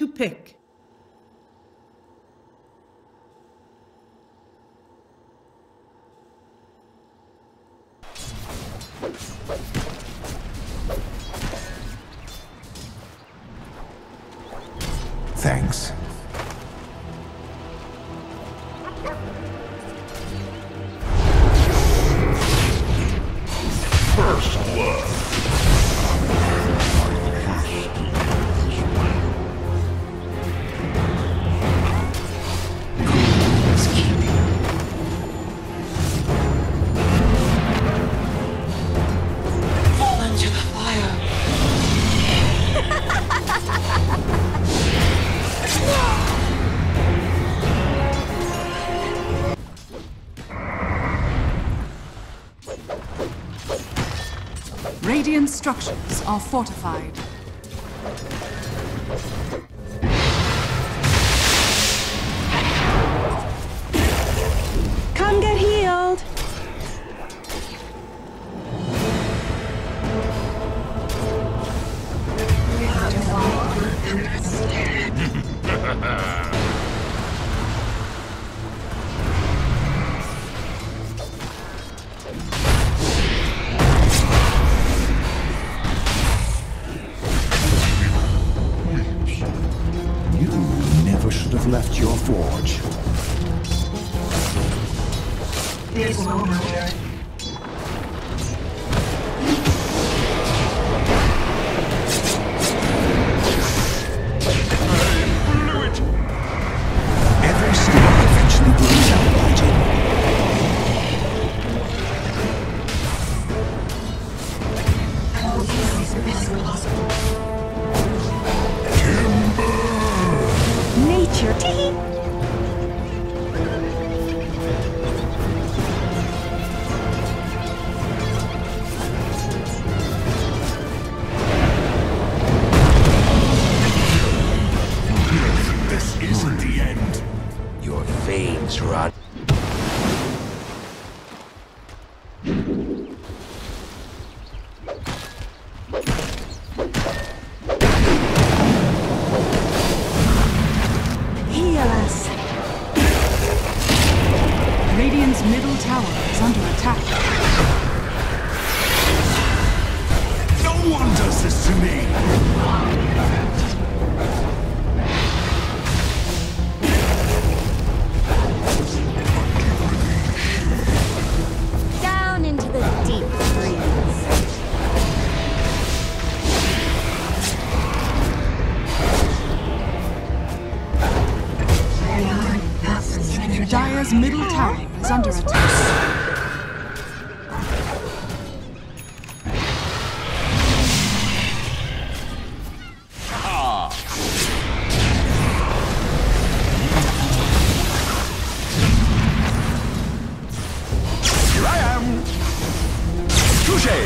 to pick. Thanks. First blood. Fall into the fire. Radiant structures are fortified. Come get healed. Should have left your forge. It's over. Every storm eventually brings out legend. Nature. Tee-hee. This isn't the end. Your veins run. Heal us. Radiant's middle tower is under attack. No one does this to me. Down into the deep freeze. Dire's middle tower is under attack. Here I am. Touché.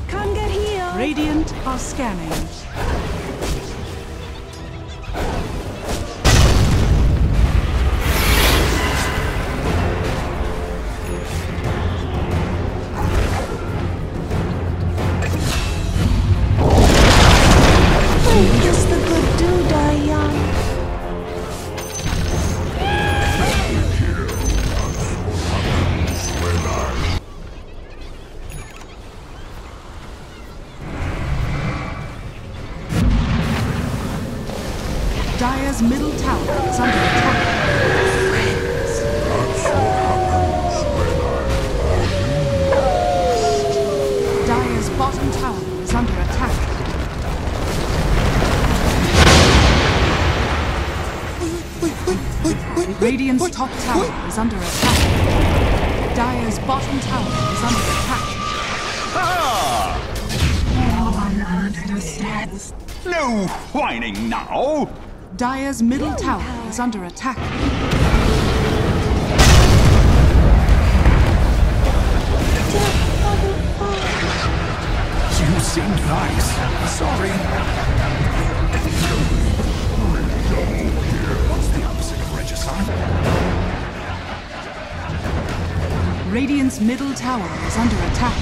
Come get healed. Radiant are scanning. Kiss the good dude, die young. Dire's middle tower is under attack. Dire's bottom tower is under attack. Radiant's top tower is under attack. Dire's bottom tower is under attack. No one understands. No whining now. Dire's middle tower is under attack. You seemed nice. Sorry. Radiant's middle tower is under attack.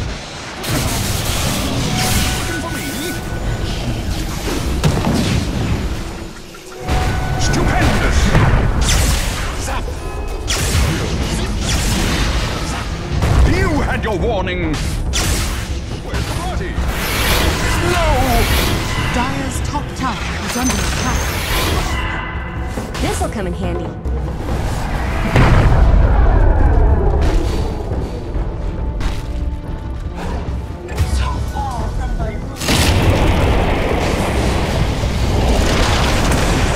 Looking for me? Stupendous! Zap! You had your warning! Where's the party? No! Dire's top tower is under attack. This'll come in handy.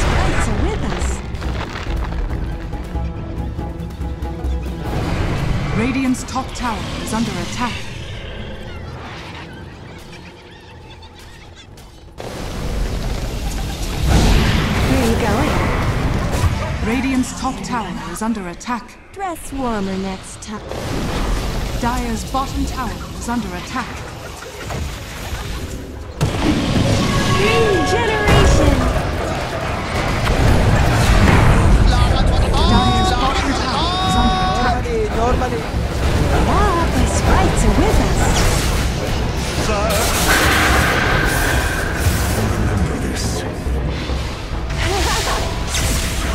Sprites are with us. Radiant's top tower is under attack. Where are you going? Radiant's top tower is under attack. Dress warmer next time. Dire's bottom tower is under attack. Regeneration! Dire's bottom tower is under attack. Ah, the sprites are with us. Remember this.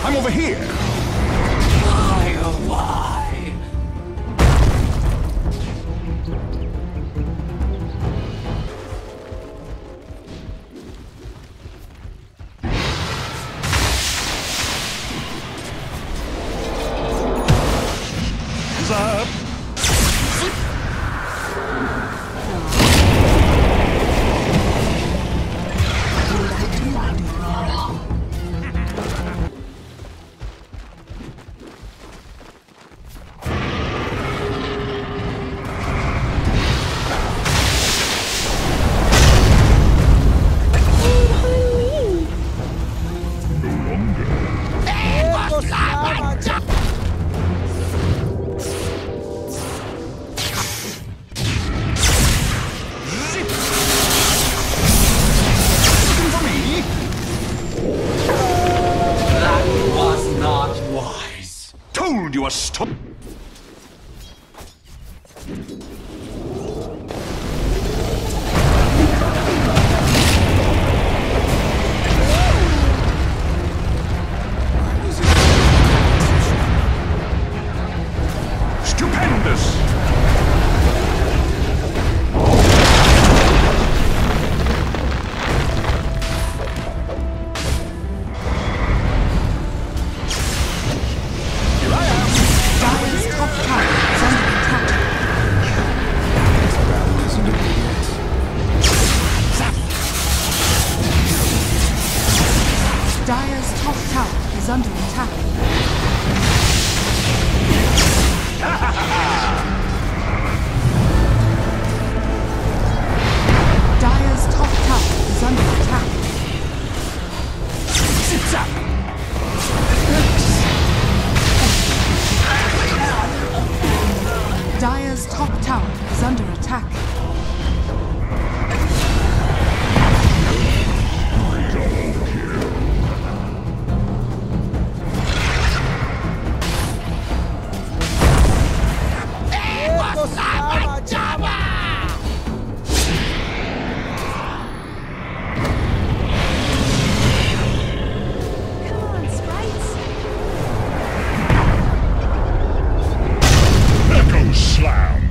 I'm over here! Why, oh why? Zap! Looking for me? That was not wise. Told you a stop. Stupendous! Here I am! Dire's top tower is under attack. Dire's top tower is under attack. Dire's top tower is under attack. Zip-zap! Dire's top tower is under attack. Come on, sprites. Echo Slam!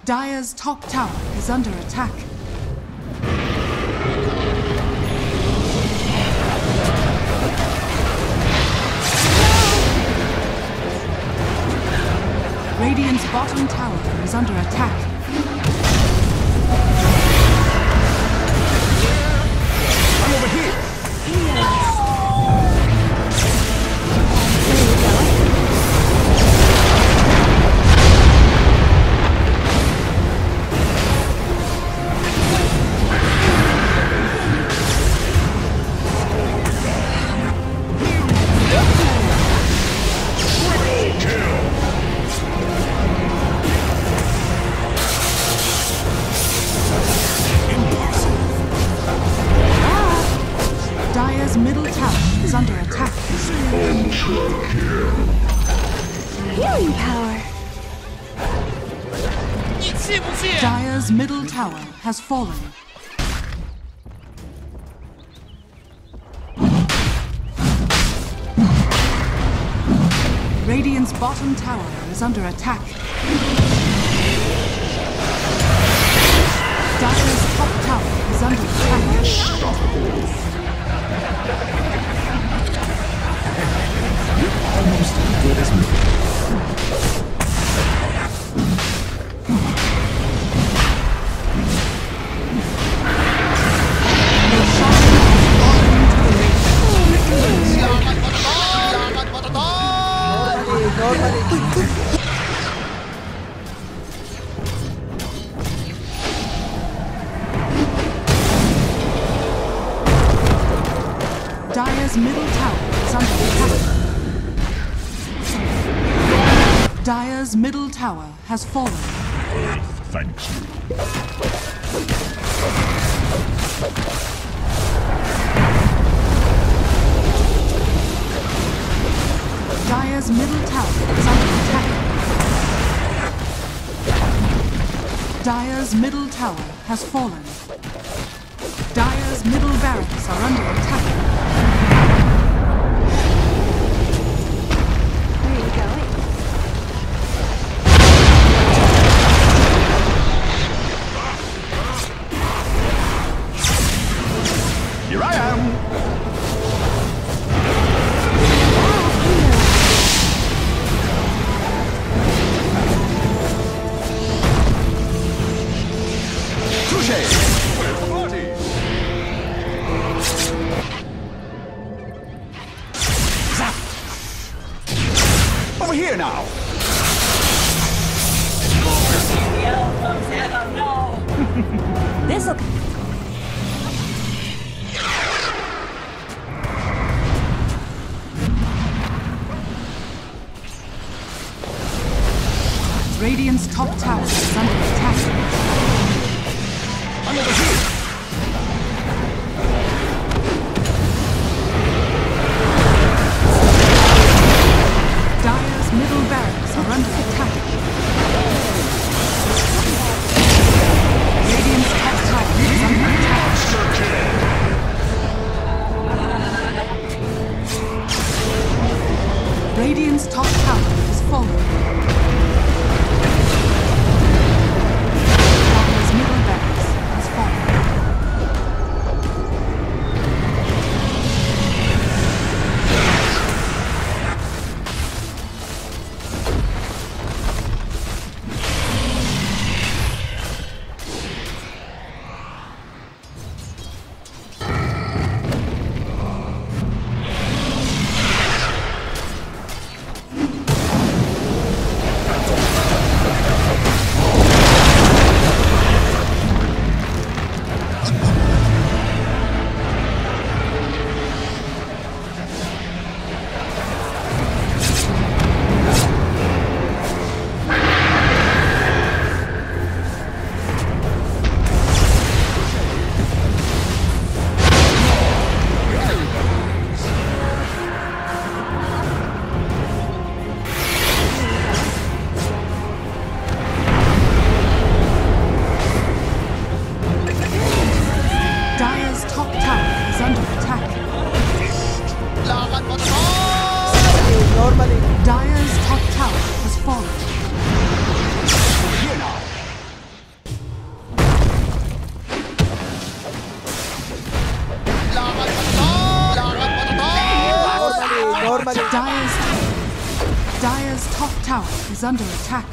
Dire's top tower is under attack. Radiant's bottom tower is under attack. I'm over here! Healing power. Dire's middle tower has fallen. Radiant's bottom tower is under attack. Dire's top tower is under attack. Almost as good as me. Dire's middle tower is under attack. Dire's middle tower has fallen. Thanks you. Dire's middle tower is under attack. Dire's middle tower has fallen. Dire's middle barracks are under attack. Where are you going? Here I am. Touché. Zap. Over here now. This'll. Radiant's top tower is under attack. I'm over here. Dire's middle barracks are under attack. Radiant's top tower is under attack. Radiant's top tower is falling. Dire's middle barracks has fallen. Dire's top tower is under attack. Dire's top tower has fallen. Here now. Dire's top tower is under attack.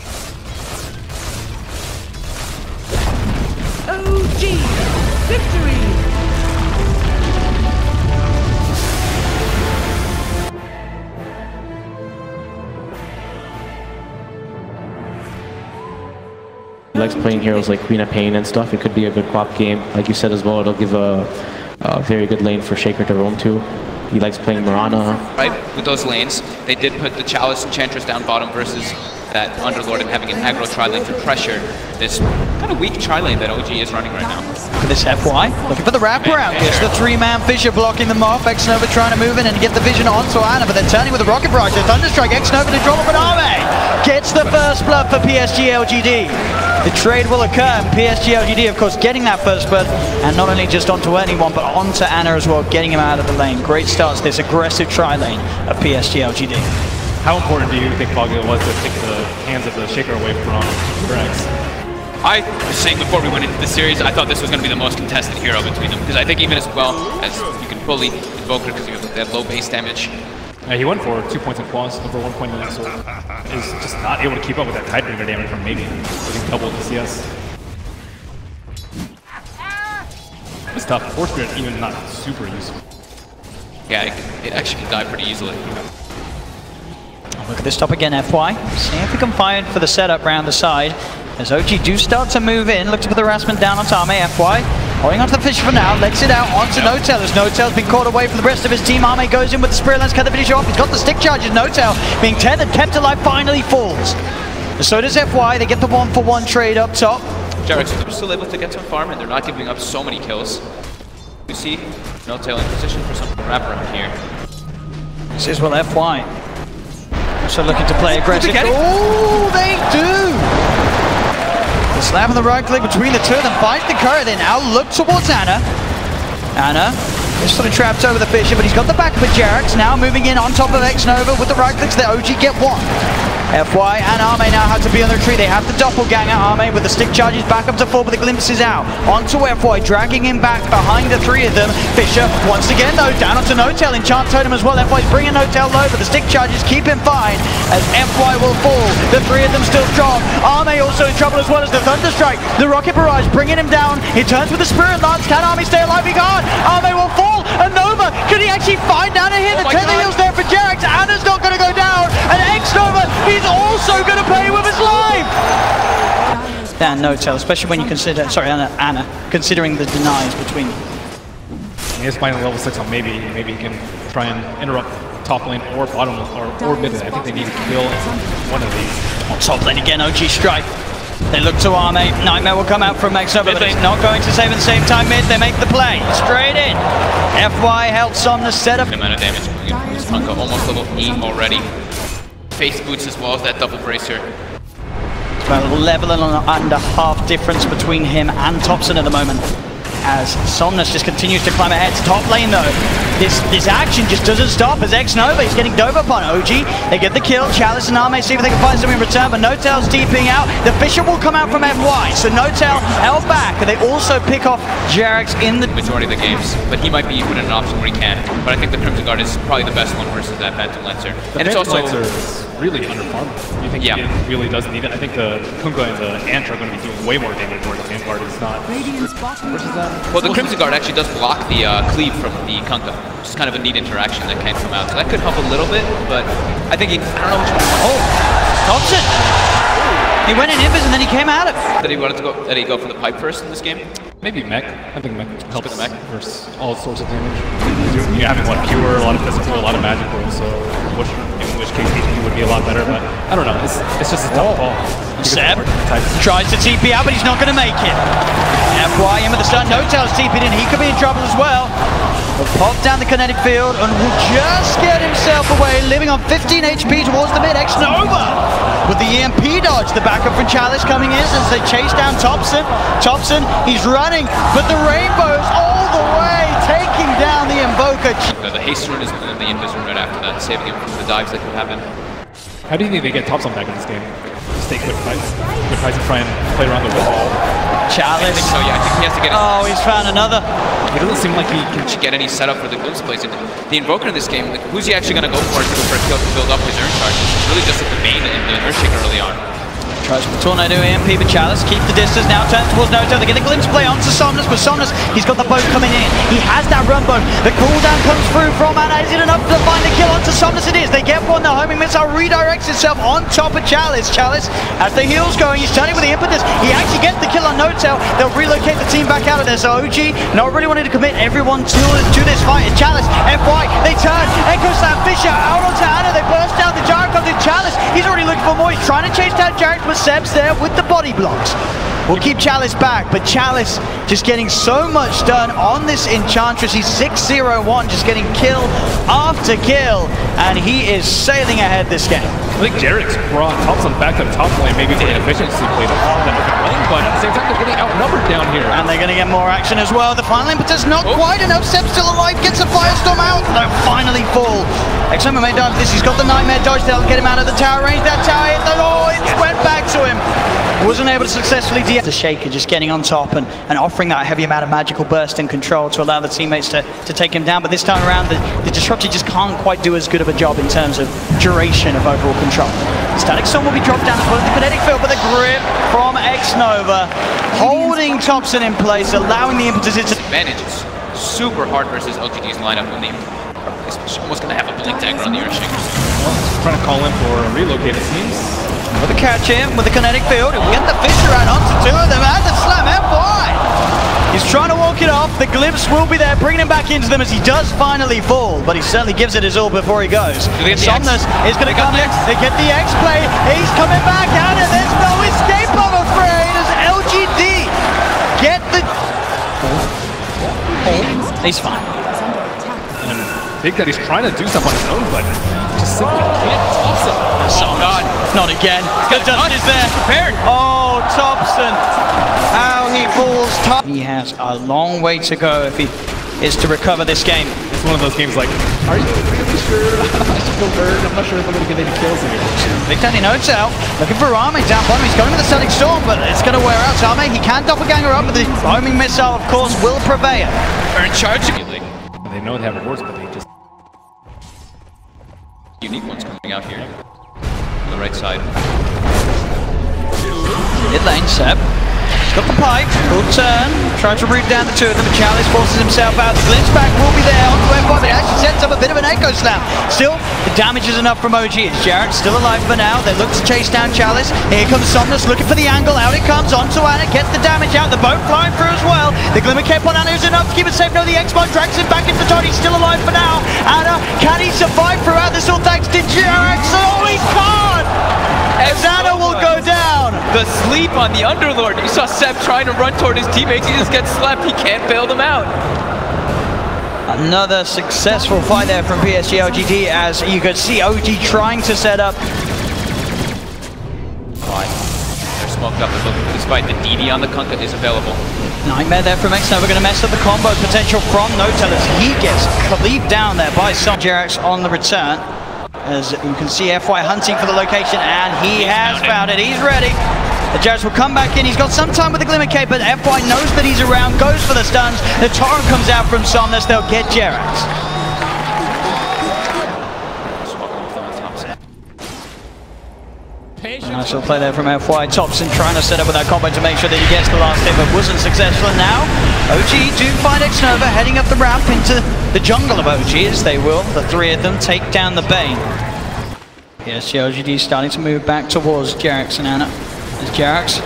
OG victory! He likes playing heroes like Queen of Pain and stuff. It could be a good co-op game. Like you said as well, it'll give a very good lane for Shaker to roam to. He likes playing Mirana. Right, with those lanes, they did put the Chalice Enchantress down bottom versus that Underlord and having an aggro tri-lane to pressure this kind of weak tri-lane that OG is running right now. Look at this FY, looking for the wraparound. Gets the three-man Fisher blocking them off. X-Nova trying to move in and get the vision onto Ana, but they're turning with the Rocket Barrage. Thunderstrike, X-Nova to drop up an Arme. Gets the first blood for PSG.LGD. The trade will occur, and PSG.LGD, of course, getting that first blood, and not only just onto anyone, but onto Ana as well, getting him out of the lane. Great starts this aggressive tri-lane of PSG.LGD. How important do you think Boggle was to take the hands of the Shaker away from Rex? I was saying before we went into the series, I thought this was going to be the most contested hero between them, because I think even as well as you can fully invoke her because you have that low base damage. He went for 2 points in quads over 1 point in the so is just not able to keep up with that Tidebringer damage from maybe getting double the CS. It's tough. Force Spirit even not super useful. Yeah, it actually can die pretty easily. Look at this top again, FY. See if we can find for the setup round the side. As OG do start to move in, look to put the harassment down onto Arme. FY holding onto the Fisher for now, legs it out onto N0tail. As N0tail's been caught away from the rest of his team, Arme goes in with the Spirit Lance, cut the finish off. He's got the stick charges. N0tail being tethered, kept alive, finally falls. So does FY. They get the 1-for-1 trade up top. Jarex, they're still able to get some farm, and they're not giving up so many kills. We see N0tail in position for some wraparound here. This is what FY. Also looking to play aggressive. Oh, they do! The slap on the right click between the two of them finds the current. They now look towards Ana. Ana is sort of trapped over the Fisher, but he's got the back of a Jarex. Now moving in on top of X-Nova with the right clicks. The OG get one. FY and Arme now have to be on the retreat. They have the doppelganger Arme with the stick charges back up to 4, but the glimpse is out. Onto FY, dragging him back behind the 3 of them. Fisher once again though, down onto N0tail. Enchant Totem as well. FY's bringing N0tail low, but the stick charges keep him fine as FY will fall. The 3 of them still strong. Arme also in trouble as well as the Thunderstrike. The Rocket Barrage bringing him down. He turns with the Spirit Lance. Can Arme stay alive? He can't. Arme will fall. And Nova, can he actually find Ana here? The tether heal's there for Jarex. Ana's not going to go down. And X-Nova, he's also going to pay with his life! And N0tail, especially when you consider, sorry, Ana, considering the denies between them. He's finding level 6 on maybe he can try and interrupt top lane or bottom or mid lane. I think they need to kill one of these. On top lane again, OG strike. They look to Arme. Nightmare will come out from X-Nova, but he's not going to save at the same time mid. They make the play. Straight in. FY helps Somnus set up. The amount of damage coming in from this Punka, almost level 8 already. Face boots as well as that double bracer. About a level and under half difference between him and Thompson at the moment. As Somnus just continues to climb ahead. Top lane though, this action just doesn't stop as X-Nova is getting dove upon OG. They get the kill. Chalice and Arme see if they can find something in return, but N0tail's deeping out. The Fisher will come out from FY, so N0tail held back, and they also pick off Jarex in the majority of the games, but he might be put in an option where he can. But I think the Crimson Guard is probably the best one versus that Phantom Lancer. And it's also Lancer is really underfarmed. You think he really does need it? I think the Kunkka and the Ant are going to be doing way more damage where the Vanguard is not. Versus that. Well, the Crimson Guard actually does block the cleave from the Kunkka, which is kind of a neat interaction that can come out. So that could help a little bit, but I think I don't know which one. Oh, Thompson! He went in invis and then he came out of it. Did he go for the pipe first in this game? Maybe mech. I think mech helps mech versus all sorts of damage. You're having pure, a lot of physical, a lot of magical, so in which case HP would be a lot better, but I don't know. It's just a tough call. Seb tries to TP out, but he's not going to make it. FY in with the stun. N0tail's TP'd in. He could be in trouble as well. Will pop down the kinetic field and will just get himself away, living on 15 HP towards the mid. X-Nova with the EMP dodge. The backup from Chalice coming in as they chase down Thompson. Thompson, he's running, but the Rainbow's all the way, taking down the Invoker. The haste run is the invis run right after that, saving him from the dives that could happen. How do you think they get Thompson back in this game? Just take quick fights and try and play around the wall. Chalice. I think so, yeah. I think he has to get Oh, he's found another. It doesn't seem like he can get any setup for the glimpse plays. And the Invoker in this game, who's he actually going to go for to go for a kill to build up his Urn charges? It's really just like the Bane and the Earthshaker early on. Tries for the Tornado EMP, but Chalice keeps the distance, now turns towards Noto. They get a glimpse play onto Somnus, but Somnus, he's got the boat coming in. He has that run boat. The cooldown comes through from Ana. Is it enough to find the kill onto Somnus? It is. They get one. The homing missile redirects itself on top of Chalice. Chalice, as the heal's going, he's turning with the impetus. He actually gets the kill on Noto. They'll relocate the team back out of there. So OG not really wanting to commit everyone to this fight. And Chalice, FY, they turn. Echo Slam, Fisher out onto Ana. They burst down. The Jarek comes in. Chalice, he's already looking for more. He's trying to chase down Jarek, but Seb's there with the body blocks. We'll keep Chalice back, but Chalice just getting so much done on this Enchantress. He's 6-0-1, just getting kill after kill, and he is sailing ahead this game. I think Jarek's brought Thompson back to the top lane, maybe for the efficiency play to follow that open lane, but at the same time they're getting outnumbered down here. And they're going to get more action as well. The final impetus not quite enough. Seb still alive, gets a Firestorm out. They'll finally fall. Exuma may die for this. He's got the Nightmare dodge. They'll get him out of the tower range. That tower hit the door. It went back to him. Wasn't able to successfully the Shaker just getting on top and offering that heavy amount of magical burst and control to allow the teammates to take him down. But this time around, the Disruptor just can't quite do as good of a job in terms of duration of overall control. Static Storm will be dropped down as well as the kinetic field, but the grip from X-Nova holding Thompson in place, allowing the impetus. It's advantage is super hard versus LGD's lineup when they almost going to have a blink dagger on the Earthshakers. Well, trying to call in for a relocate, it seems. With the catch in, with the kinetic field, and we get the Fisher out onto two of them, and the slam FY! He's trying to walk it off, the glimpse will be there, bringing him back into them as he does finally fall, but he certainly gives it his all before he goes. Somnus is going to come in, they get the X-play, he's coming back out, and there's no escape, I'm afraid, as LGD get the... He's fine. I think that he's trying to do something on his own, but just simply can't toss it. Oh God, not again. The dust is there. Prepared. Oh, Thompson. How he falls top. He has a long way to go if he is to recover this game. It's one of those games like, are you really sure? I should go bird. I'm not sure if I'm going to get any kills here. Big Daddy Notes out. Looking for Ame down bottom. He's going with the Static Storm, but it's going to wear out Ame. He can doppelganger up, but the homing missile, of course, will prevail. They're in charge. They know they have rewards, but they just... Unique ones coming out here on the right side. Mid lane, Seb. He's got the pipe. Good turn. Trying to root down the two of them, but Chalice forces himself out. The glimpse back will be there onto F1, but it actually sets up a bit of an Echo Slam. Still, the damage is enough from OG. It's Jarek still alive for now. They look to chase down Chalice. Here comes Somnus looking for the angle. Out it comes onto Ana. Gets the damage out. The boat flying through as well. The Glimmer Cape on Ana is enough to keep it safe. No, the X-Mod drags him back into the town. He's still alive for now. Ana, can he survive throughout this all thanks to Jarek? Oh, he can't! As Ana will go down. The sleep on the Underlord. You saw Seb trying to run toward his teammates. He just gets slept. He can't bail them out. Another successful fight there from PSG.LGD as you could see OG trying to set up. Right. They're smoked up despite the DD on the Kunkka is available. Nightmare there from X-Nova, going to mess up the combo potential from Notel as he gets cleaved down there by some. Jarek's on the return. As you can see, FY hunting for the location, and he has found it. He's ready. The Jarek's will come back in. He's got some time with the Glimmer Cape, but FY knows that he's around, goes for the stuns. The torrent comes out from Somnus. They'll get Jarek's. Nice little play there from FY. Thompson trying to set up with that combo to make sure that he gets the last hit, but wasn't successful. And now, OG do find X-Nova heading up the ramp into the jungle of OG, as they will. The three of them take down the Bane. PSG.LGD starting to move back towards Jarek's and Ana. There's Jarek's.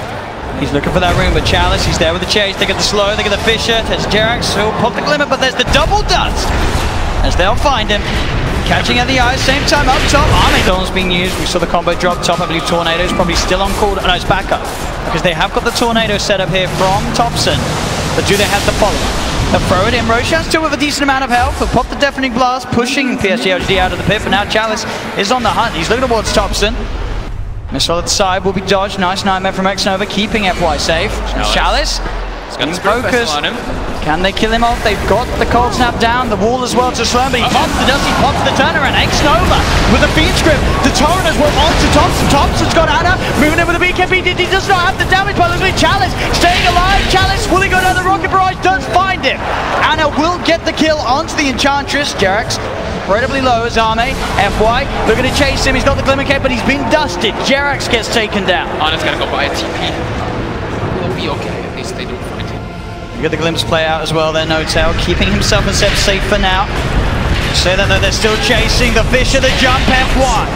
He's looking for that room, but Chalice, he's there with the chase. They get the slow, they get the Fisher. There's Jarek's, who'll pop the Glimmer, but there's the double dust as they'll find him. Catching at the eye, same time up top. Armageddon's being used. We saw the combo drop top. I believe Tornado's probably still on call. No, it's back up because they have got the Tornado set up here from Thompson. But do they have the follow-up? They'll throw it in. Roshan still with a decent amount of health. They'll pop the Deafening Blast, pushing PSG.LGD out of the pit. But now Chalice is on the hunt. He's looking towards Thompson. Missile at the side will be dodged. Nice Nightmare from X-Nova, keeping FY safe. Chalice. He's got the focus on him. Can they kill him off? They've got the cold snap down, the wall as well to slow him, but he pops the dust, he pops the turnaround. X-Nova with a feed script. The torrent as well onto Thompson. Thompson's got Ana, moving in with a BKB. He does not have the damage, but look at Chalice staying alive. Chalice, will he go down the rocket barrage? Does find him. Ana will get the kill onto the Enchantress. Jerax incredibly low as Ame. FY looking to chase him. He's got the Glimmer Cape, but he's been dusted. Jerax gets taken down. Ana's gotta go buy a TP. He'll be okay. At least they don't find him. You get the glimpse play out as well there, Notel, keeping himself and Seb safe for now. Say that though, they're still chasing the fish of the jump. F1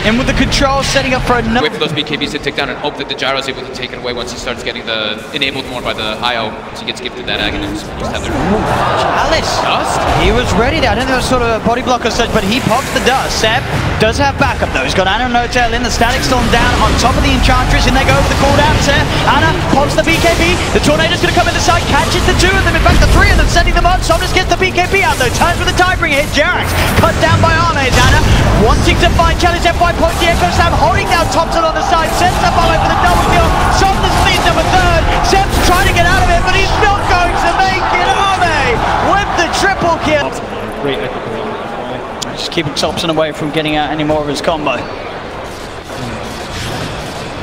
in with the control, setting up for another. Wait for those BKBs to take down and hope that the gyro is able to take it away once he starts getting the enabled more by the IO. So he gets gifted that Aghanim. Chalice. Dust? He was ready there. I don't know if it was sort of a body block or such, but he pops the dust. Seb does have backup though. He's got Ana and Notel in. The Static Storm down on top of the Enchantress, and they go over the cooldown. Seb, Ana pops the BKB. The Tornado's going to come in the side, catches the two of them. In fact, the three of them, setting them up. Somnus gets the BKB out though. Turns with the Tidebringer hit. Jerax cut down by Ame. Ana wanting to find Chalice. FY points the Echo Slam, holding down Thompson on the side. Sets up Ame for the double kill. Somnus leads number third. Seb's trying to get out of it, but he's not going to make it. Ame with the triple kill. Great echo command. Just keeping Thompson away from getting out any more of his combo.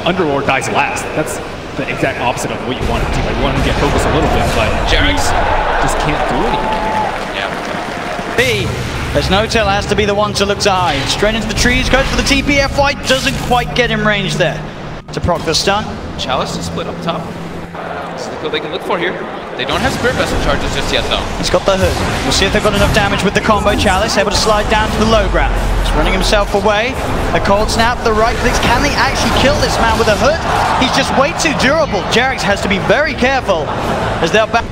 Underlord dies last. That's the exact opposite of what you want to do. Like, you want to get focused a little bit, but Jerax just can't do anything. Yeah. B, as Notel has to be the one to look to hide. Straight into the trees, goes for the TP. FY doesn't quite get in range there to proc the stun. Chalice is split up top. This is the kill they can look for here. They don't have Spirit Vessel charges just yet though. He's got the hood. We'll see if they've got enough damage with the combo. Chalice able to slide down to the low ground. He's running himself away. A cold snap, the right clicks. Can they actually kill this man with a hood? He's just way too durable. Jerax has to be very careful as they're back.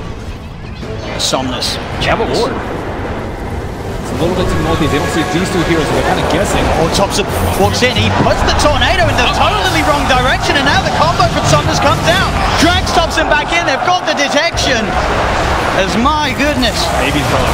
Somnus. Have a ward. It's a little bit too multi. They don't see these two heroes, so they're kind of guessing. Or Thompson walks in. He puts the Tornado in the totally wrong direction, and now the combo from Somnus comes out. Drags Thompson back in. They've got the detection. As my goodness. Maybe probably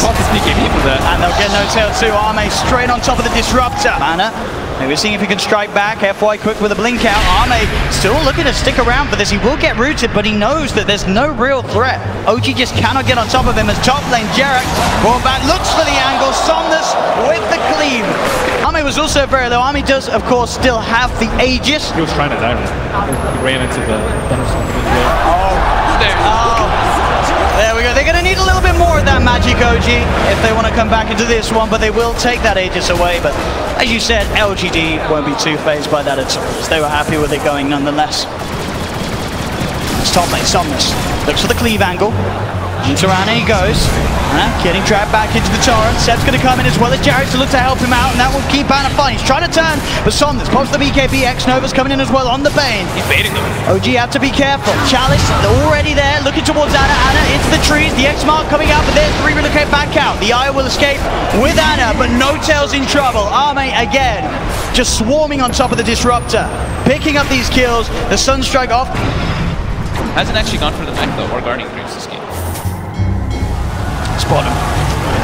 pop this BKB for that. And they'll get Notel too. Ame straight on top of the Disruptor. Ana, maybe seeing if he can strike back. FY quick with a blink out. Ame still looking to stick around for this. He will get rooted, but he knows that there's no real threat. OG just cannot get on top of him as top lane Jerax ball back, looks for the angle. Somnus with the cleave. Ame was also very low. Ame does, of course, still have the Aegis. He was trying to die. He ran into the thunderstorm. There we go. They're going to need a little bit more of that magic, OG, if they want to come back into this one, but they will take that Aegis away. But as you said, LGD won't be too phased by that at all, as they were happy with it going nonetheless. It's top lane, Somnus looks for the cleave angle. Into Ana he goes. Getting dragged back into the torrent. Seb's going to come in as well as Jerax to look to help him out, and that will keep Ana fine. He's trying to turn, but Somnus pops the BKB. X-Nova's coming in as well on the Bane. He's baiting them. OG have to be careful. Chalice already there, looking towards Ana. Ana into the trees. The X-Mark coming out, but there's the relocate back out. The Eye will escape with Ana, but Notel's in trouble. Ame again, just swarming on top of the Disruptor, picking up these kills. The Sunstrike off. Hasn't actually gone for the mech though, or Guardian Creeps this game. Spot him.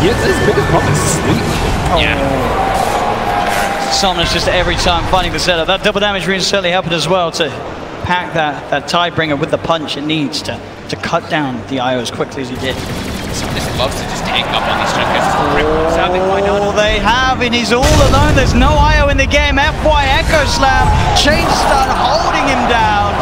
Yeah, his biggest problem is sleep. Yeah. Somnus just every time finding the setup. That double damage really certainly helping as well to pack that Tidebringer with the punch it needs to cut down the IO as quickly as he did. Somnus loves to just tank up on these champions. Sadly, why not? All they have, and he's all alone. There's no IO in the game. FY Echo Slam, chain stun, holding him down.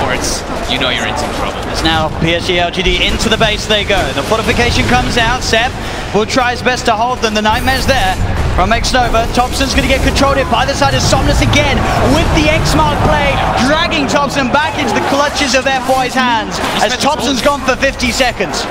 Or it's, you know you're in some trouble. It's now PSG.LGD into the base they go. The fortification comes out. Seb will try his best to hold them. The Nightmare's there from X-Nova. Thompson's going to get controlled here by the side of Somnus again with the X-Mark play, dragging Thompson back into the clutches of FY's hands as Thompson's gone for 50 seconds.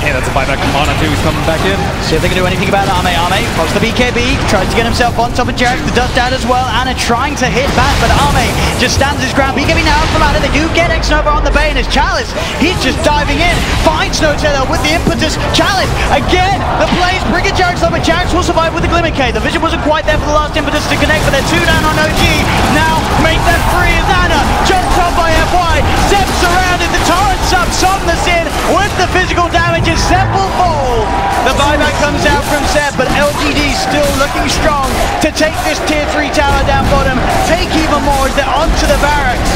Yeah, that's a buyback from Mana too. He's coming back in. See if they can do anything about Ame. Ame pops the BKB, tries to get himself on top of Jerax. The dust out as well. Ana trying to hit back, but Ame just stands his ground. BKB now from Ana. They do get X-Nova on the Bane as Chalice. He's just diving in. Finds Notel with the impetus. Chalice again. The plays bring it Jerax up, but Jerax will survive with the Glimmer K. The vision wasn't quite there for the last impetus to connect, but they're two down on OG. Now make them free as Ana jumps up by FY. Seb surrounded. The torrent's up. Somnus in with the physical damage. Seb will fall. The buyback comes out from Seb, but LGD still looking strong to take this tier 3 tower down bottom, take even more as they're onto the barracks.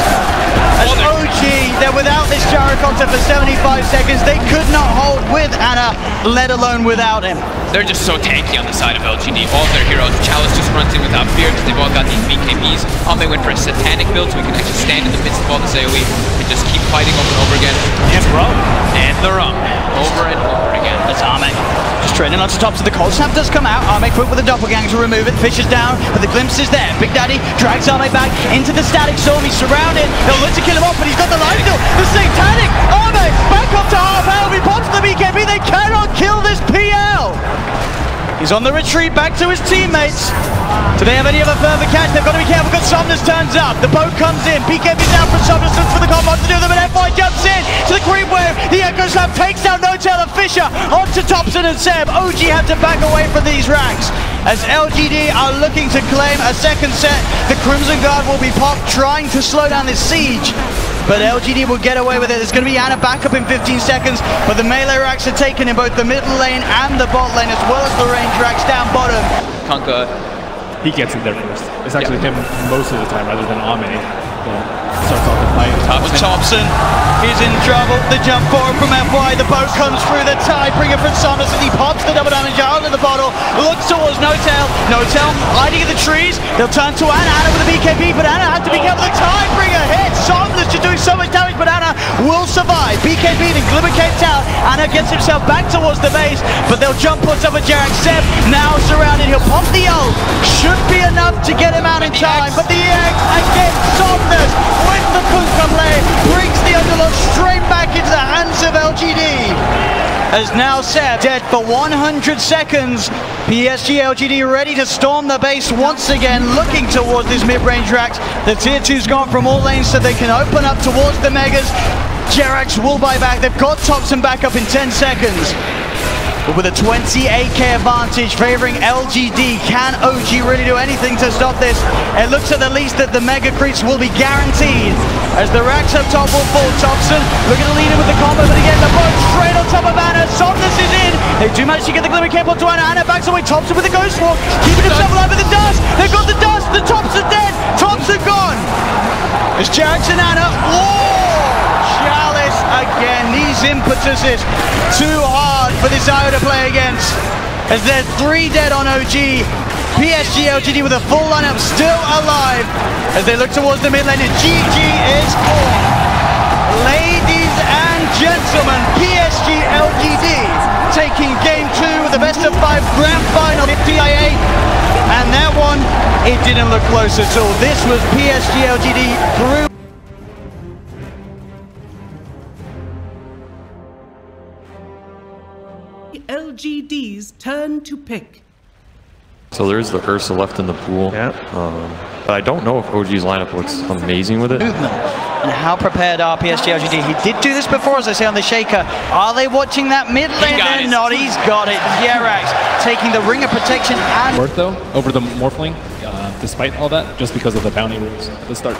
As OG, they're without this Gyrocopter for 75 seconds. They could not hold with Ana, let alone without him. They're just so tanky on the side of LGD. All of their heroes. Chalice just runs in without fear because they've all got these BKBs. They went for a satanic build so we can actually stand in the midst of all this AoE and just keep fighting over and over again. And rum. And the rum. Over and over again. That's Armek. Just training onto tops of the cold snap does come out. Armek put with a doppelganger to remove it. Fish is down, but the glimpse is there. Big Daddy drags Armek back into the static storm. He's surrounded. They'll look to kill him off, but he's got the life steal. The satanic Armek back up to half health. He pops the BKB. They cannot kill this PL. He's on the retreat back to his teammates. Do they have any other further catch? They've got to be careful because Somnus turns up. The boat comes in. BKB down from Somnus, looks for the combo to do them, and FY jumps in to the creep wave. The Echo Slap takes down No-Tail and Fisher onto Thompson and Seb. OG have to back away from these racks as LGD are looking to claim a second set. The Crimson Guard will be popped, trying to slow down this siege. But LGD will get away with it. There's going to be Ana back up in 15 seconds, but the melee racks are taken in both the middle lane and the bot lane, as well as the range racks down bottom. Kunkka, he gets in there first. It's actually him most of the time rather than Ame. Starts off the fight. Thompson is in trouble. The jump forward from FY. The boat comes through the tie. Bring it from Somnus as he pops the double damage out of the bottle. Looks towards No-Tail. No-Tail hiding in the trees. They'll turn to Ana. Ana with a BKB, but Ana had to be careful. The tie bringer hit. Somnus just doing so much damage, but Ana will survive. BKB then Glimmer Cape's out. Ana gets himself back towards the base, but they'll jump on top of Jarek. Seb now surrounded. He'll pump the ult. Should be enough to get him out in time, but the X again, Somnus with the Kunkka play brings the underlock straight back into the hands of LGD. As now Seb dead for 100 seconds. PSG.LGD ready to storm the base once again, looking towards these mid-range racks. The tier 2's gone from all lanes so they can open up towards the megas. Jerax will buy back. They've got Thompson back up in 10 seconds. But with a 28k advantage favoring LGD, can OG really do anything to stop this? It looks at the least that the mega creeps will be guaranteed as the racks up top will fall. Thompson looking to lead in with the combo, but again the boat straight on top of Ana. Somnus is in. They do manage to get the Glimmer Cape onto Ana. Ana backs away. Thompson with the Ghost Walk, keeping himself alive with the dust. They've got the dust. The Thompson dead. Thompson gone. It's Jackson Ana. Chalice again. These impetuses too hard for this IO to play against, as there's 3 dead on OG. PSG.LGD with a full lineup still alive as they look towards the mid lane, and GG is born. Ladies and gentlemen, PSG.LGD taking game 2 of the best of 5 grand final at TIA, and that one, it didn't look close at all. This was PSG.LGD through. LGD's turn to pick. So there's the Ursa left in the pool. Yeah. But I don't know if OG's lineup looks amazing with it. Movement. And how prepared are PSG.LGD? He did do this before, as I say, on the Shaker. Are they watching that mid lane? They're not. He's got it. Jerax taking the ring of protection and... Worth though, over the Morphling, despite all that, just because of the bounty rules at the start.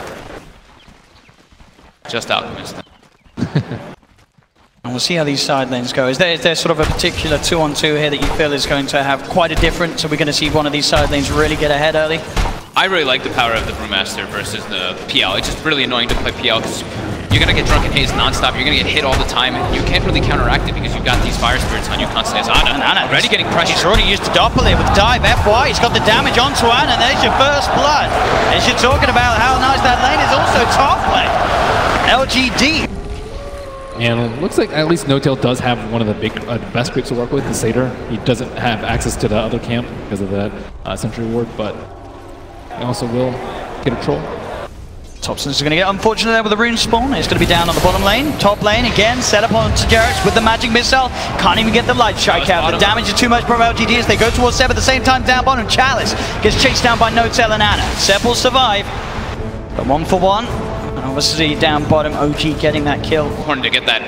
just Alchemist. And we'll see how these side lanes go. Is there sort of a particular 2-on-2 here that you feel is going to have quite a difference? So we're going to see one of these side lanes really get ahead early? I really like the power of the Brewmaster versus the PL. It's just really annoying to play PL because you're going to get Drunken Haze nonstop. You're going to get hit all the time. You can't really counteract it because you've got these Fire Spirits on you constantly. As Ana already getting pressure. He's already used the Doppler with dive FY. He's got the damage onto Ana, and there's your first blood. As you're talking about how nice that lane is, also top lane. LGD. And it looks like at least No-Tail does have one of the best creeps to work with, the Satyr. He doesn't have access to the other camp because of that Sentry Ward, but he also will get a troll. Thompson's going to get unfortunate there with the rune spawn. It's going to be down on the bottom lane. Top lane again, set up onto Jerax with the magic missile. Can't even get the light strike out. The damage is too much from LGD as they go towards Seb at the same time down bottom. Chalice gets chased down by No-Tail and Ana. Seb will survive, but 1-for-1. And obviously down bottom, OG getting that kill. Important to get that,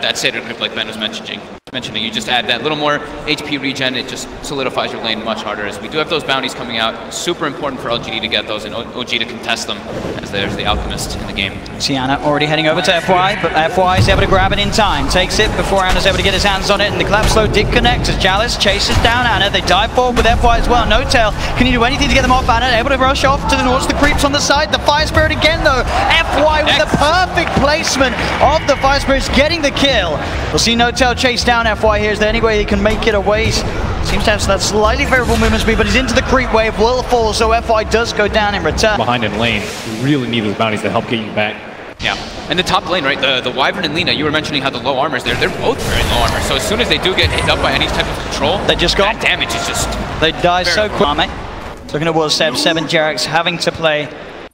that Satyr grip like Ben was mentioning. Mentioning, you just add that little more HP regen, it just solidifies your lane much harder, as we do have those bounties coming out. Super important for LGD to get those and OG to contest them, as there's the Alchemist in the game. Sienna already heading over to FY, but FY is able to grab it in time. Takes it before Anna's able to get his hands on it, and the collapse slow did connect as Chalice chases down Anna. They dive forward with FY as well. No Tail, can you do anything to get them off Anna? Able to rush off towards the creeps on the side. The Fire Spirit again though. FY with the perfect placement of the Fire Spirits, getting the kill. We'll see No Tail chase down FY here. Is there any way he can make it away? Seems to have that slightly favorable movement speed, but he's into the creep wave, will fall, so FY does go down in return. Behind in lane, you really need those bounties to help get you back. Yeah, and the top lane, right, the Wyvern and Lina, you were mentioning how the low armor's there. They're both very low armor, so as soon as they do get hit up by any type of control, they just go. That damage is just... They die so quick. Looking towards Seb, Jerax having to play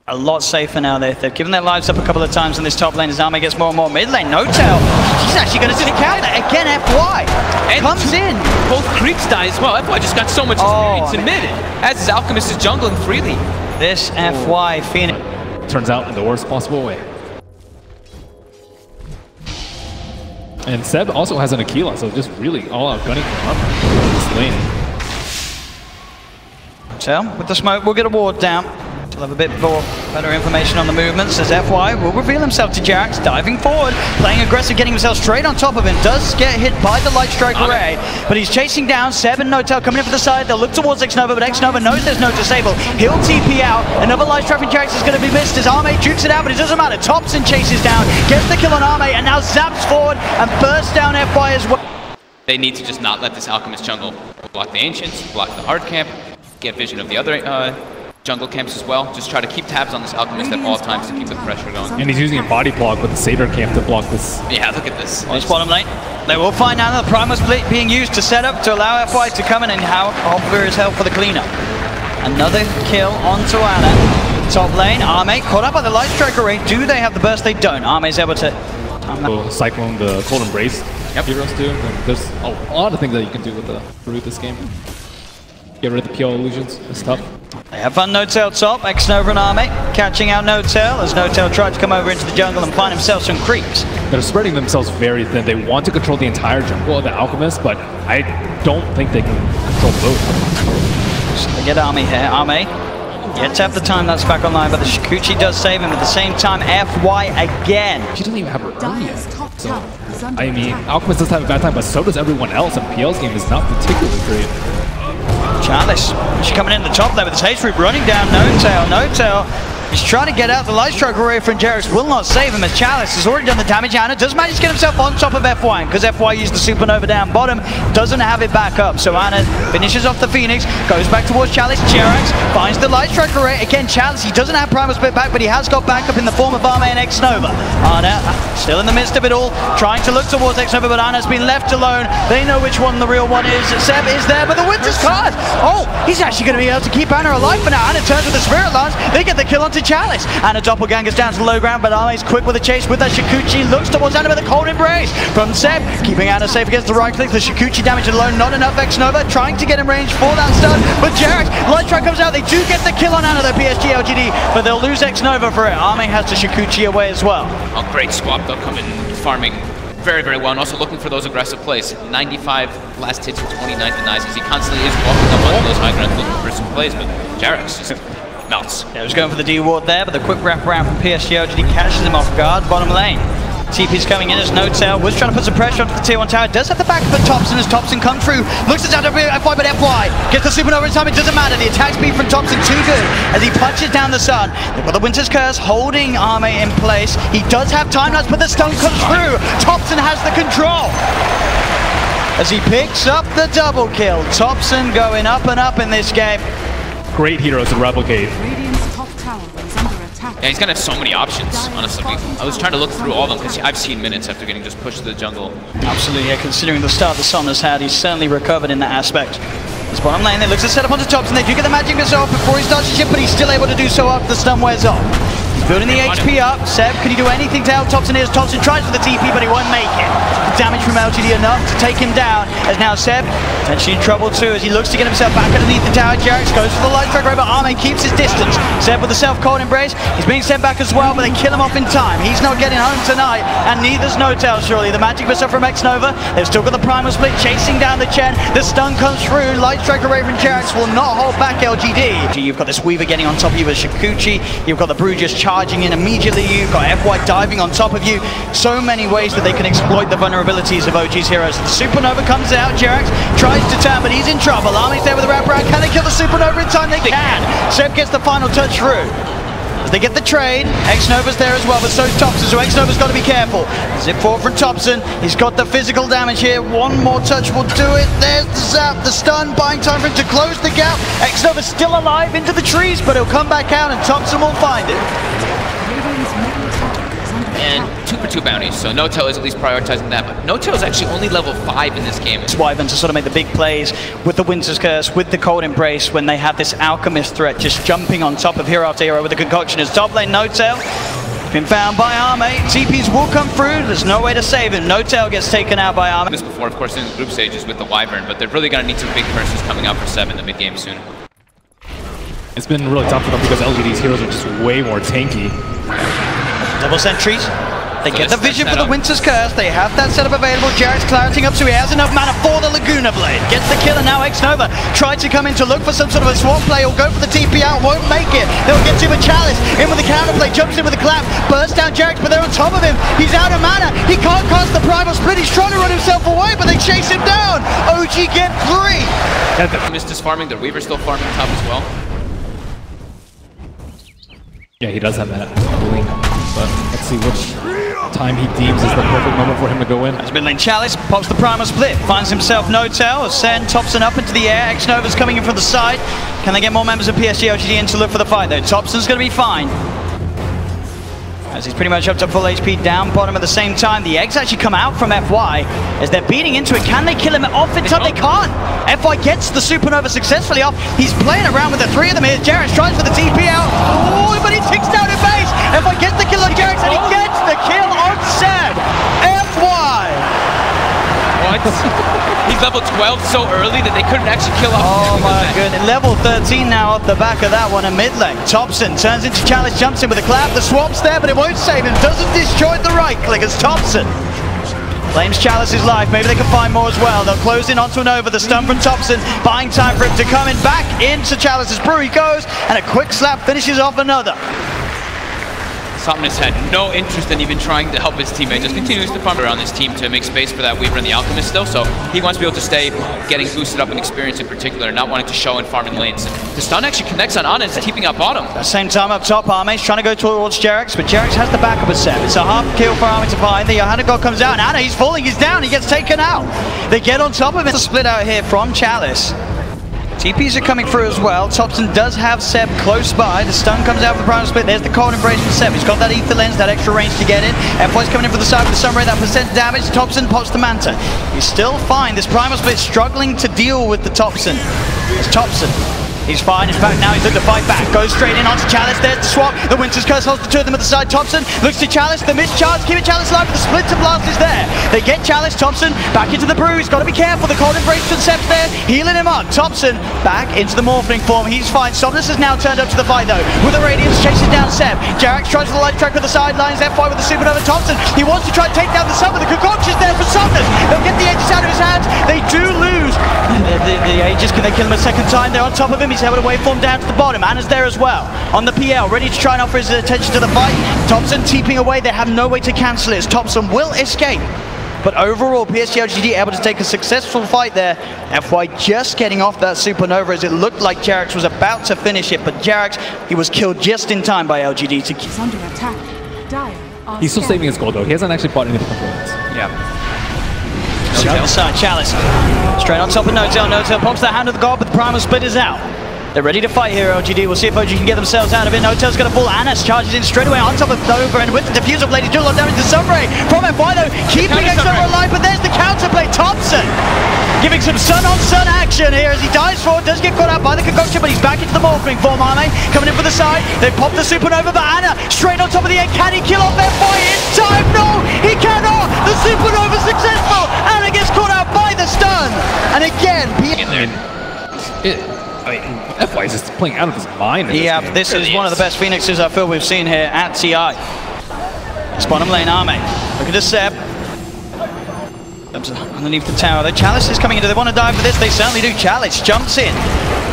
a lot safer now. They've given their lives up a couple of times in this top lane as Arme gets more and more mid lane. No Tail, he's actually going to stick out there. Again, FY and comes in. Both creeps die as well. FY just got so much experience in mid, as his Alchemist is jungling freely. This FY Phoenix turns out in the worst possible way. And Seb also has an Aquila, so just really all out gunning for armor in this lane. Tail with the smoke, we'll get a ward down. We'll have a bit more better information on the movements as FY will reveal himself to Jerax, diving forward, playing aggressive, getting himself straight on top of him. Does get hit by the Light Strike Array, but he's chasing down Seb and No Tail coming in for the side. They'll look towards Xnova, but Xnova knows there's no disable. He'll TP out. Another Light Strike from Jerax is going to be missed as Arme jukes it out, but it doesn't matter. Thompson chases down, gets the kill on Arme, and now zaps forward and bursts down FY as well. They need to just not let this Alchemist jungle block the Ancients, block the hard camp, get vision of the other jungle camps as well. Just try to keep tabs on this Alchemist at all times to keep the pressure going. And he's using a body block with the Satyr camp to block this. Yeah, look at this. This bottom lane. They will find out the Primal Split being used to set up to allow FY to come in and how offer his help for the cleanup. Another kill onto Anna. Top lane, Arme caught up by the Light Strike Array. Do they have the burst? They don't. Arme's able to... Cyclone the Cold Embrace heroes too. And there's a lot of things that you can do with the root this game. Get rid of the PL illusions. It's tough. They have fun. No Tail top. Xnova and Arme catching out No Tail as No Tail tried to come over into the jungle and find himself some creeps. They're spreading themselves very thin. They want to control the entire jungle of the Alchemist, but I don't think they can control both. So they get Arme here. Arme yet to have the time that's back online, but the Shikuchi does save him at the same time. FY again. She doesn't even have her earn yet. So, I mean, Alchemist does have a bad time, but so does everyone else, and PL's game is not particularly great. Chalice, she's coming in the top there with his haste root running down. No Tail. He's trying to get out. The Light Strike Array from Jerax will not save him as Chalice has already done the damage. Anna does manage to get himself on top of FY, because FY used the Supernova down bottom, doesn't have it back up. So Anna finishes off the Phoenix, goes back towards Chalice. Jerax finds the Light Strike Array. Again, Chalice, he doesn't have Primal Split back, but he has got backup in the form of Arme and Xnova. Anna still in the midst of it all, trying to look towards Xnova, but Anna's been left alone. They know which one the real one is. Seb is there, but the Winter's card. Oh, he's actually going to be able to keep Anna alive for now. Anna turns with the Spirit Lance. They get the kill onto Chalice. Anna doppelgangers down to the low ground, but Arme's quick with a chase with that Shikuchi. Looks towards Anna with a Cold Embrace from Seb, keeping Anna safe against the right click. The Shikuchi damage alone, not enough. Xnova trying to get in range for that stun, but Jerax, Light Strike comes out. They do get the kill on Anna, the PSG.LGD, but they'll lose Xnova for it. Arme has the Shikuchi away as well. Oh, great swap. They'll come in farming very, very well, and also looking for those aggressive plays. 95 last hits and 29 denies, as he constantly is walking up onto those high ground looking for some plays, but Jerax just melts. Yeah, he was going for the D ward there, but the quick wrap around from PSG.LGD catches him off guard. Bottom lane. TP's coming in as No Tail was trying to put some pressure onto the tier 1 tower. Does have the back of Thompson as Thompson come through. Looks at FY, but FY gets the Supernova in time. It doesn't matter. The attack speed from Thompson too good as he punches down the sun. They've got the Winter's Curse holding Arme in place. He does have time lapse, but the stun comes through. Thompson has the control as he picks up the double kill. Thompson going up and up in this game. Great heroes to replicate. Radiant's top tower is under attack. Yeah, he's gonna have so many options, honestly. I was trying to look through all of them because I've seen minutes after getting just pushed to the jungle. Absolutely, yeah, considering the start the Sun has had, he's certainly recovered in that aspect. This bottom lane, they look to set up onto Thompson. They do get the magic missile off before he starts to chip, but he's still able to do so after the stun wears off. He's building the HP up. Seb, can he do anything to help Thompson here? Thompson tries for the TP, but he won't make it. Damage from LGD enough to take him down, as now Seb potentially in trouble too as he looks to get himself back underneath the tower. Jarex goes for the light strike, but Arme keeps his distance. Seb with the self-cold embrace. He's being sent back as well, but they kill him off in time. He's not getting home tonight, and neither's Notel, surely. The magic missile from X-Nova. They've still got the primal split chasing down the Chen. The stun comes through. Light strike array from Jarex will not hold back LGD. You've got this Weaver getting on top of you with Shikuchi. You've got the Brew just charging in immediately. You've got FY diving on top of you. So many ways that they can exploit the vulnerabilities of OG's heroes. The Supernova comes out. Jarex tries to turn, but he's in trouble. Army's there with the wrap around. Can they kill the Supernova in time? They can. Seb gets the final touch through. As they get the trade, X-Nova's there as well, but so's Thompson, so X-Nova's got to be careful. Zip forward from Thompson. He's got the physical damage here. One more touch will do it. There's the zap, the stun, buying time for him to close the gap. X-Nova's still alive into the trees, but he'll come back out and Thompson will find it. And 2-for-2 bounties, so Notel is at least prioritizing that, but Notel is actually only level 5 in this game. It's Wyvern to sort of make the big plays with the Winter's Curse, with the Cold Embrace, when they have this Alchemist threat just jumping on top of hero after hero with the concoction. As top lane Notel been found by Arme. TPs will come through, there's no way to save him. Notel gets taken out by Arme. This before, of course, in the group stages with the Wyvern, but they're really going to need some big curses coming out for Seb in the mid game soon. It's been really tough for them because LGD's heroes are just way more tanky. Double sentries. They get the vision for the Winter's Curse. They have that setup available. Jarex clarifying up, so he has enough mana for the Laguna Blade. Gets the kill, and now X-Nova tried to come in to look for some sort of a swap play or go for the TP out. Won't make it. They'll get to him with Chalice. In with the counterplay. Jumps in with a clap. Bursts down Jarex, but they're on top of him. He's out of mana. He can't cast the Primal Split. He's trying to run himself away, but they chase him down. OG get 3. Mist is farming. The Weaver's still farming top as well. Yeah, he does have that link, but let's see which time he deems is the perfect moment for him to go in. As mid lane Chalice pops the Primal Split, finds himself Notel, send Thompson up into the air. X-Nova's coming in from the side. Can they get more members of PSG.LGD in to look for the fight though? Thompson's going to be fine, as he's pretty much up to full HP down bottom at the same time. The eggs actually come out from FY as they're beating into it. Can they kill him off in time? They can't. FY gets the Supernova successfully off. He's playing around with the 3 of them here. Jarex tries for the TP out. Oh, but he ticks down in base. FY gets the kill on Jarex and he gets the kill on Seb. FY. What? He's level 12 so early that they couldn't actually kill off. Oh my goodness. Level 13 now off the back of that one in mid lane. Thompson turns into Chalice, jumps in with a clap. The swap's there, but it won't save him. Doesn't destroy the right click as Thompson claims Chalice's life. Maybe they can find more as well. They'll close in onto an over. The stun from Thompson, buying time for him to come in back into Chalice's brew. He goes, and a quick slap finishes off another. Somnus had no interest in even trying to help his teammate, just continues to farm around his team to make space for that Weaver and the Alchemist still, so he wants to be able to stay getting boosted up in experience in particular, not wanting to show and farm in lanes. The stun actually connects on Ana, keeping out bottom. At the same time up top, Arme's trying to go towards Jarex, but Jarex has the backup of Seb. It's a half kill for Arme to find. The Johanna God comes out, and Ana, he's falling, he's down, he gets taken out. They get on top of him. It's a split out here from Chalice. TPs are coming through as well. Thompson does have Seb close by. The stun comes out for the Primal Split. There's the Cold Embrace from Seb. He's got that Ether Lens, that extra range to get in. FY's coming in for the side with the Sunray, that percent damage. Thompson pops the Manta. He's still fine. This Primal Split struggling to deal with the Thompson. It's Thompson. He's fine. In fact, now he's looking to fight back. Goes straight in onto Chalice. There's the swap. The Winter's Curse holds the 2 of them at the side. Thompson looks to Chalice. The mischarge. Keeping Chalice alive, but the Splinter Blast is there. They get Chalice. Thompson back into the brew. He's got to be careful. The Cold Embrace from Seb's there. Healing him up. Thompson back into the Morphling form. He's fine. Somnus has now turned up to the fight, though. With the Radiance chasing down Seb. Jarex tries for the light track with the sidelines. FY with the Supernova. Thompson, he wants to try and take down the Sun, but the concoction's there for Somnus. They'll get the edges out of his hands. They do lose. The Aegis, can they kill him a second time? They're on top of him. He's able to waveform down to the bottom. Anna's there as well on the PL, ready to try and offer his attention to the fight. Thompson teeping away. They have no way to cancel it. Thompson will escape, but overall PSG.LGD able to take a successful fight there. FY just getting off that Supernova as it looked like Jarex was about to finish it, but Jarex, he was killed just in time by LGD to He's under attack. Dire. He's still saving his gold though. He hasn't actually bought any of the components. Yeah. the other side. Chalice straight on top of Notel. Notel pops the hand of the god, but the Primal Split is out. They're ready to fight here, LGD. We'll see if OG can get themselves out of it. Notel's going to fall. Anas charges in straight away on top of Nova, and with the diffuser blade, he's doing a lot of damage to Sunray. From FY though, keeping X-Nova alive, but there's the counterplay. Thompson giving some sun-on-sun action here as he dives forward, does get caught out by the concoction, but he's back into the morphing form. Arme coming in for the side, they pop the supernova, but Ana straight on top of the egg. Can he kill off FY in time? No, he cannot! The supernova successful! Ana gets caught out by the stun! And again, FY is just playing out of his mind. Yeah, this is one of the best Phoenixes I feel we've seen here at TI. It's bottom lane, Arme. Look at this Seb. Underneath the tower. The Chalice is coming in. Do they want to dive for this? They certainly do. Chalice jumps in.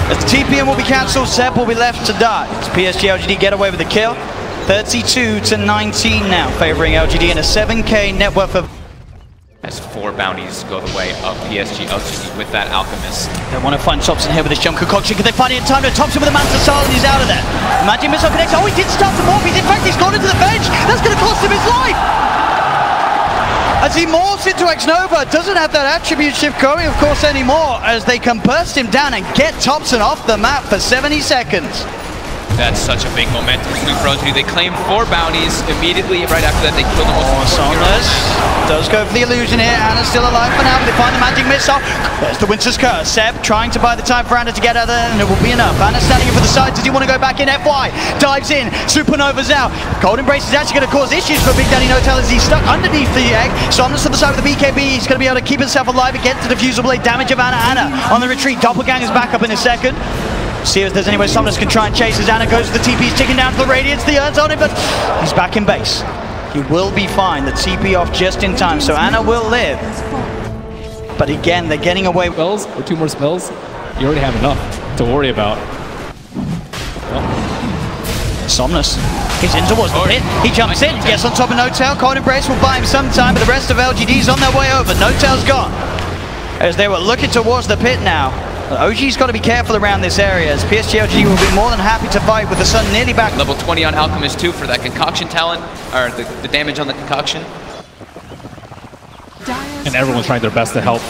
As the TPM will be cancelled, Seb will be left to die. It's PSG.LGD get away with the kill. 32-19 now, favoring LGD in a 7K net worth of... As 4 bounties go the way of PSG.LGD with that Alchemist. They want to find Thompson here with this jump concoction. Can they find it in time? No, Thompson with a Manta Style and he's out of there. Magic Missile connects. Oh, he did start to morph. In fact, he's gone into the bench. That's going to cost him his life. As he morphs into X-Nova, doesn't have that attribute shift going, of course, anymore, as they can burst him down and get Thompson off the map for 70 seconds. That's such a big momentum swing for LGD. They claim 4 bounties immediately. Right after that, they kill the most important hero. Does go for the illusion here. Ana's still alive for now, but they find the magic missile. There's the Winter's Curse. Seb trying to buy the time for Ana to get out there, and it will be enough. Ana standing in for the side. Does he want to go back in? FY dives in. Supernova's out. Cold Embrace is actually going to cause issues for Big Daddy No-Tail as he's stuck underneath the egg. Somnus to the side with the BKB. He's going to be able to keep himself alive against the diffusal blade damage of Ana. Ana on the retreat. Doppelganger's back up in a second. See if there's any way Somnus can try and chase as Ana goes to the TP. He's ticking down to the Radiance. The Urn's on him, but he's back in base. He will be fine. The TP off just in time, so Ana will live. But again, they're getting away. Spells or 2 more spells, you already have enough to worry about. Somnus, he's in towards the pit. He jumps in, gets on top of No-Tail. Cold Embrace will buy him some time, but the rest of LGD's on their way over. No-Tail's gone. As they were looking towards the pit now. OG's got to be careful around this area, as PSG.LGD will be more than happy to fight with the sun nearly back. Level 20 on Alchemist too for that concoction talent, or the damage on the concoction. And everyone's trying their best to help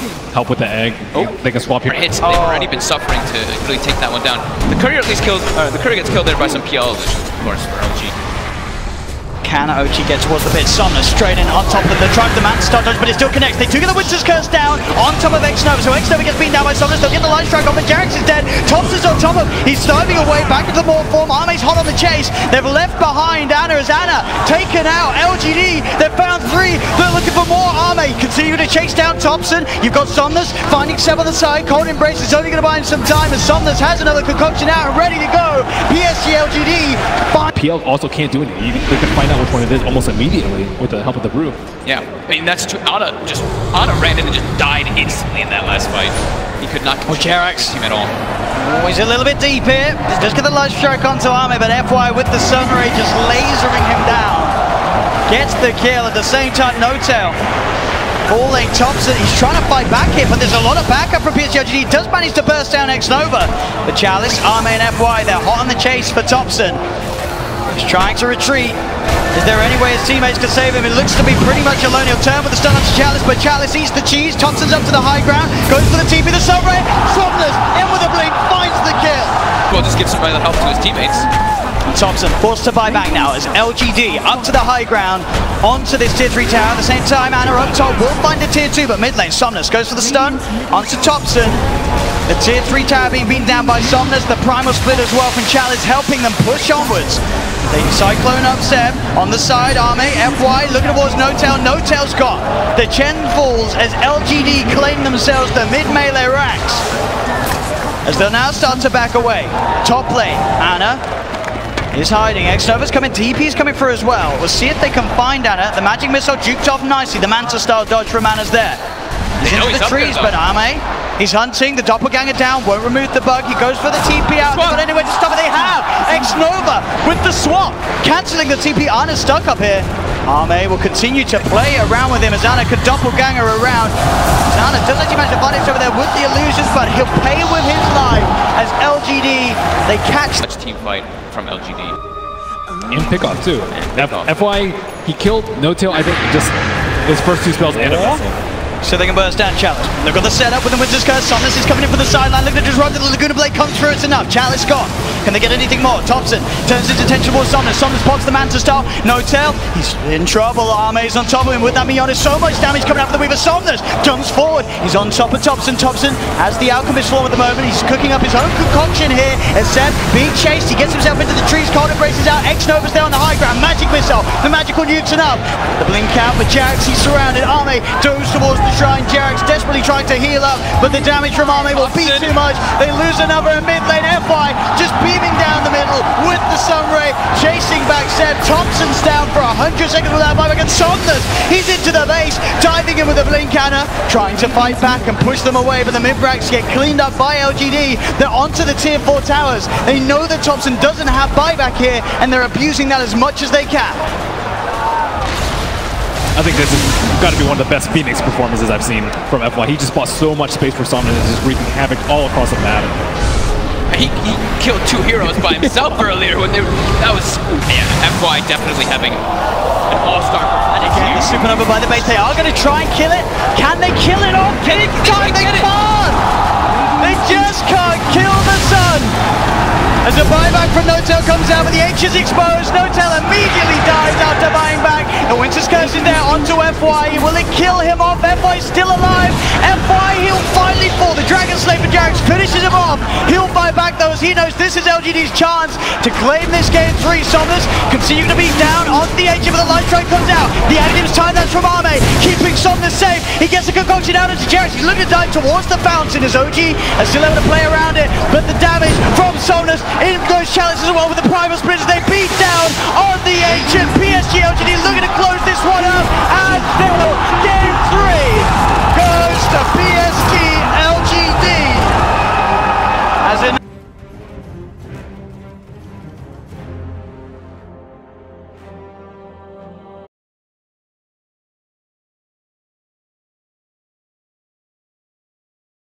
with the egg. Oh, they can swap here. Hits. They've already been suffering to really take that one down. The courier at least killed. The courier gets killed there by some PL, of course, for OG. Can OG get towards the pit? Somnus straight in on top of them. They're trying the Manta Star dodge, but it still connects. They do get the Winter's Curse down on top of X-Nova. So X-Nova gets beaten down by Somnus. They'll get the line strike off, and Jarex is dead. Thompson's on top of him. He's diving away back into the morph form. Arme's hot on the chase. They've left behind Ana as Ana taken out. LGD, they've found 3. They're looking for more. Arme continue to chase down Thompson. You've got Somnus finding Seb on the side. Cold Embrace is only going to buy him some time, as Somnus has another concoction out and ready to go. PSG.LGD. PL also can't do anything. They can find out which one it is almost immediately with the help of the brew. Yeah, I mean that's too. Ana ran in and just died instantly in that last fight. He could not control his team at all. Oh, he's a little bit deep here. Just get the light strike onto Arme, but FY with the Sun Ray just lasering him down. Gets the kill at the same time. No-Tail falling. Thompson, he's trying to fight back here, but there's a lot of backup from PSG.LGD. He does manage to burst down X-Nova. The Chalice, Arme and FY, they're hot on the chase for Thompson. He's trying to retreat. Is there any way his teammates can save him? It looks to be pretty much alone. He'll turn with the stun onto Chalice, but Chalice eats the cheese. Thompson's up to the high ground, goes for the TP, the Sunray. Somnus in with a blink, finds the kill. Well, just give some help to his teammates. Thompson forced to buy back now as LGD up to the high ground, onto this tier 3 tower. At the same time, Ana up top will find a tier 2, but mid lane, Somnus goes for the stun onto Thompson. The tier 3 tower being beaten down by Somnus, the primal split as well from Chalice, helping them push onwards. They cyclone up Seb on the side. Arme, FY looking towards No-Tail. No-Tail's got the Chen falls as LGD claim themselves the mid melee ranks, as they'll now start to back away. Top lane, Ana is hiding. X-Nova's coming. TP's coming through as well. We'll see if they can find Ana. The magic missile juked off nicely. The Manta style dodge from Ana's there. He's into the trees, but Arme, he's hunting. The Doppelganger down, won't remove the bug. He goes for the TP out. They've got anywhere to stop it. They have X-Nova with the swap, cancelling the TP. Ana's stuck up here. Arme will continue to play around with him as Ana could Doppelganger around. Ana does actually manage to find it over there with the illusions, but he'll pay with his life as LGD, they catch. Much team fight from LGD. And pickoff too. FY, he killed No-Tail, I think, just his first 2 spells and a vessel. So they can burst down Chalice. They've got the setup with the Winter's Curse. Somnus is coming in from the sideline. Look at the disrupt. The Laguna Blade comes through. It's enough. Chalice gone. Can they get anything more? Thompson turns his attention towards Somnus. Somnus pops the Manta Star. No tail. He's in trouble. Arme's on top of him with that Mionis. So much damage coming out from the Weaver. Somnus jumps forward. He's on top of Thompson. Thompson has the Alchemist form at the moment. He's cooking up his own concoction here. As Seb being chased. He gets himself into the trees. Cold embraces out. X-Nova's there on the high ground. Magic Missile. The magical nukes enough. The blink out for Jax. He's surrounded. Arme goes towards the shrine. Jax desperately trying to heal up, but the damage from Arme will be too much. They lose another in mid lane. FY just beaming down the middle with the Sunray, chasing back Seb. Thompson's down for 100 seconds without buyback, and Somnus, he's into the base, diving in with a blink cannon, trying to fight back and push them away, but the mid-racks get cleaned up by LGD. They're onto the tier 4 towers. They know that Thompson doesn't have buyback here, and they're abusing that as much as they can. I think this has got to be one of the best Phoenix performances I've seen from FY. He just bought so much space for Somnus and is just wreaking havoc all across the map. He killed 2 heroes by himself earlier. That was, man, FY definitely having an all-star performance. And again, the supernova by the base. They are going to try and kill it. Can they kill it off? They can't. They just can't kill the sun. As a buyback from Notel comes out, but the H is exposed. Notel immediately dies after buying back. The Winter's Curse is there onto FY. Will it kill him off? FY is still alive. FY, he'll finally fall. The Dragon Slayer for Jax finishes him off. He'll buy back those. He knows this is LGD's chance to claim this game 3. Somnus continue to be down on the H, but the Light Strike comes out. The additives time that's from Arme, keeping Somnus safe. He gets a concoction out into Jax. He's looking to dive towards the fountain as OG is still able to play around it, but the damage from Somnus in goes Chalice as well with the Primal Splinters. They beat down on the H, and PSG.LGD looking to close this one up, and they will